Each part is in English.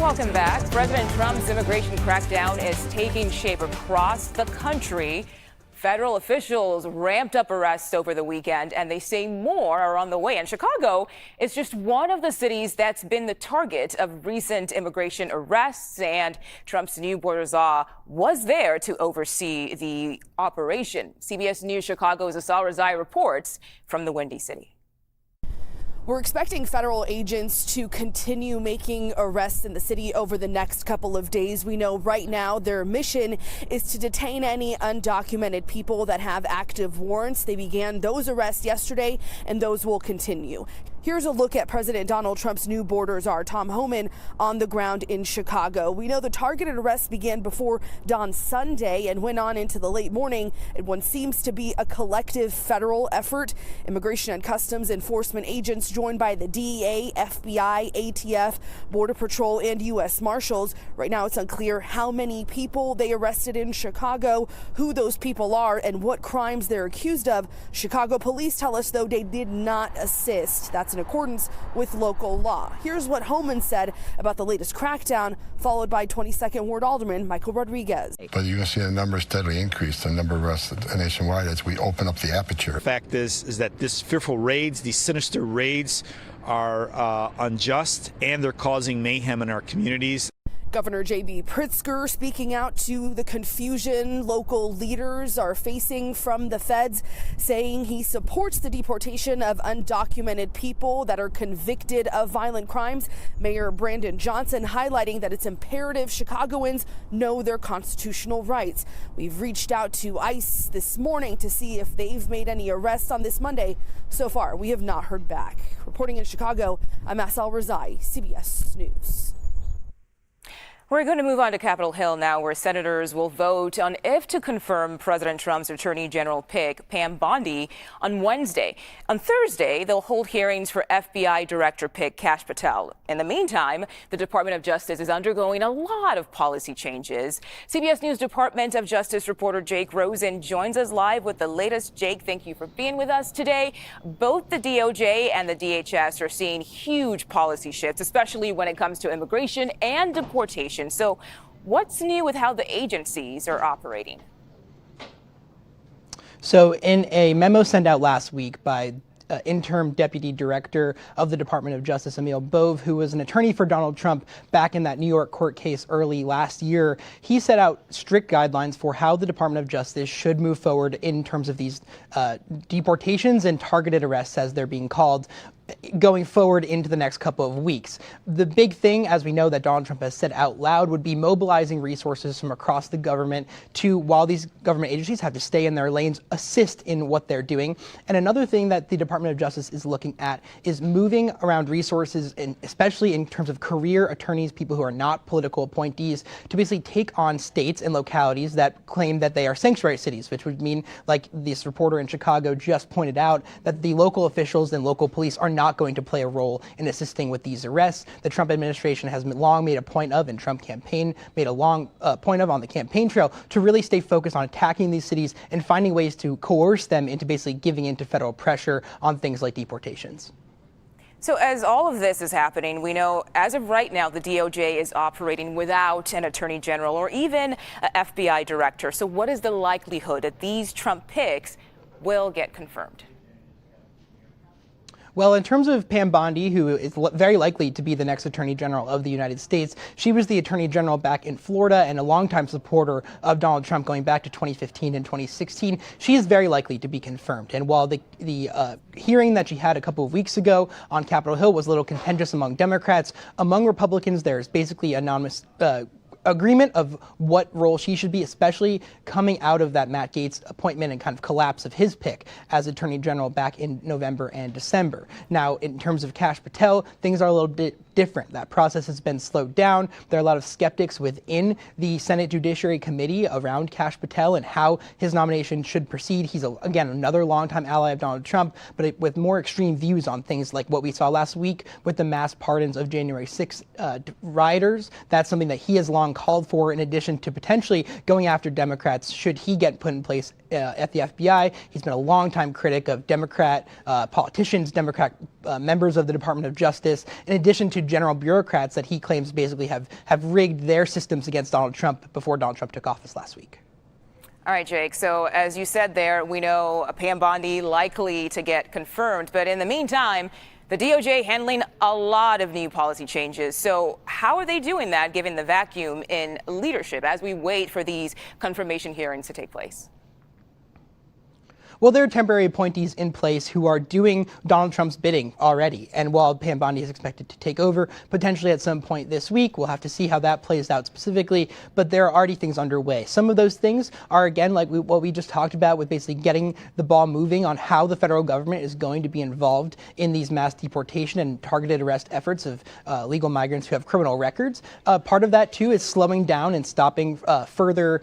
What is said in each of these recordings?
Welcome back. President Trump's immigration crackdown is taking shape across the country. Federal officials ramped up arrests over the weekend, and they say more are on the way. And Chicago is just one of the cities that's been the target of recent immigration arrests, and Trump's new border czar was there to oversee the operation. CBS News Chicago's Asal Rezaei reports from the Windy City. We're expecting federal agents to continue making arrests in the city over the next couple of days. We know right now their mission is to detain any undocumented people that have active warrants. They began those arrests yesterday, and those will continue. Here's a look at President Donald Trump's new border czar, Tom Homan, on the ground in Chicago. We know the targeted arrests began before dawn Sunday and went on into the late morning. One seems to be a collective federal effort. Immigration and Customs Enforcement agents joined by the DEA, FBI, ATF, Border Patrol, and U.S. Marshals. Right now, it's unclear how many people they arrested in Chicago, who those people are, and what crimes they're accused of. Chicago police tell us, though, they did not assist. That's in accordance with local law. Here's what Homan said about the latest crackdown, followed by 22nd Ward Alderman Michael Rodriguez. But you're going to see the numbers steadily increase, the number of arrests nationwide, as we open up the aperture. The fact is that these fearful raids, these sinister raids, are unjust, and they're causing mayhem in our communities. Governor J.B. Pritzker speaking out to the confusion local leaders are facing from the feds, saying he supports the deportation of undocumented people that are convicted of violent crimes. Mayor Brandon Johnson highlighting that it's imperative Chicagoans know their constitutional rights. We've reached out to ICE this morning to see if they've made any arrests on this Monday. So far, we have not heard back. Reporting in Chicago, I'm Asal Rezaei, CBS News. We're going to move on to Capitol Hill now, where senators will vote on if to confirm President Trump's Attorney General pick, Pam Bondi, on Wednesday. On Thursday, they'll hold hearings for FBI Director pick Kash Patel. In the meantime, the Department of Justice is undergoing a lot of policy changes. CBS News Department of Justice reporter Jake Rosen joins us live with the latest. Jake, thank you for being with us today. Both the DOJ and the DHS are seeing huge policy shifts, especially when it comes to immigration and deportation. So what's new with how the agencies are operating? So in a memo sent out last week by interim deputy director of the Department of Justice, Emil Bove, who was an attorney for Donald Trump back in that New York court case early last year, he set out strict guidelines for how the Department of Justice should move forward in terms of these deportations and targeted arrests, as they're being called, going forward into the next couple of weeks. The big thing, as we know, that Donald Trump has said out loud, would be mobilizing resources from across the government to, while these government agencies have to stay in their lanes, assist in what they're doing. And another thing that the Department of Justice is looking at is moving around resources, and especially in terms of career attorneys, people who are not political appointees, to basically take on states and localities that claim that they are sanctuary cities, which would mean, like this reporter in Chicago just pointed out, that the local officials and local police are not going to play a role in assisting with these arrests. The Trump administration has long made a point of, and Trump campaign made a long point of on the campaign trail, to really stay focused on attacking these cities and finding ways to coerce them into basically giving into federal pressure on things like deportations. So as all of this is happening, we know as of right now, the DOJ is operating without an attorney general or even an FBI director. So what is the likelihood that these Trump picks will get confirmed? Well, in terms of Pam Bondi, who is very likely to be the next Attorney General of the United States, she was the Attorney General back in Florida and a longtime supporter of Donald Trump going back to 2015 and 2016. She is very likely to be confirmed. And while the hearing that she had a couple of weeks ago on Capitol Hill was a little contentious among Democrats, among Republicans, there's basically anonymous agreement of what role she should be, especially coming out of that Matt Gaetz appointment and kind of collapse of his pick as Attorney General back in November and December. Now, in terms of Kash Patel, things are a little bit different. That process has been slowed down. There are a lot of skeptics within the Senate Judiciary Committee around Kash Patel and how his nomination should proceed. He's, again, another longtime ally of Donald Trump, but with more extreme views on things like what we saw last week with the mass pardons of January 6th rioters. That's something that he has long called for, in addition to potentially going after Democrats should he get put in place at the FBI. He's been a longtime critic of Democrat politicians, Democrat members of the Department of Justice, in addition to general bureaucrats that he claims basically have rigged their systems against Donald Trump before Donald Trump took office last week. All right, Jake. So as you said there, we know Pam Bondi likely to get confirmed. But in the meantime, the DOJ handling a lot of new policy changes. So how are they doing that, given the vacuum in leadership as we wait for these confirmation hearings to take place? Well, there are temporary appointees in place who are doing Donald Trump's bidding already. And while Pam Bondi is expected to take over potentially at some point this week, we'll have to see how that plays out specifically. But there are already things underway. Some of those things are, again, like what we just talked about, with basically getting the ball moving on how the federal government is going to be involved in these mass deportation and targeted arrest efforts of legal migrants who have criminal records. Part of that, too, is slowing down and stopping further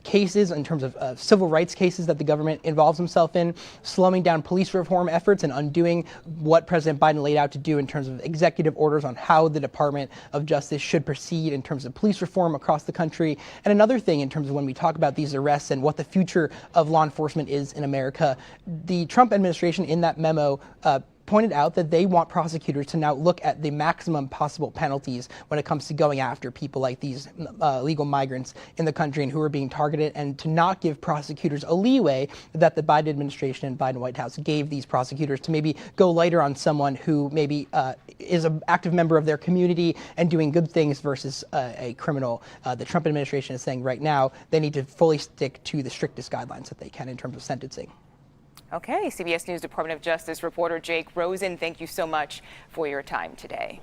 cases in terms of civil rights cases that the government involves themselves in, slowing down police reform efforts and undoing what President Biden laid out to do in terms of executive orders on how the Department of Justice should proceed in terms of police reform across the country. And another thing in terms of when we talk about these arrests and what the future of law enforcement is in America, the Trump administration in that memo pointed out that they want prosecutors to now look at the maximum possible penalties when it comes to going after people like these legal migrants in the country and who are being targeted, and to not give prosecutors a leeway that the Biden administration and Biden White House gave these prosecutors to maybe go lighter on someone who maybe is an active member of their community and doing good things versus a criminal. The Trump administration is saying right now they need to fully stick to the strictest guidelines that they can in terms of sentencing. Okay, CBS News Department of Justice reporter Jake Rosen, thank you so much for your time today.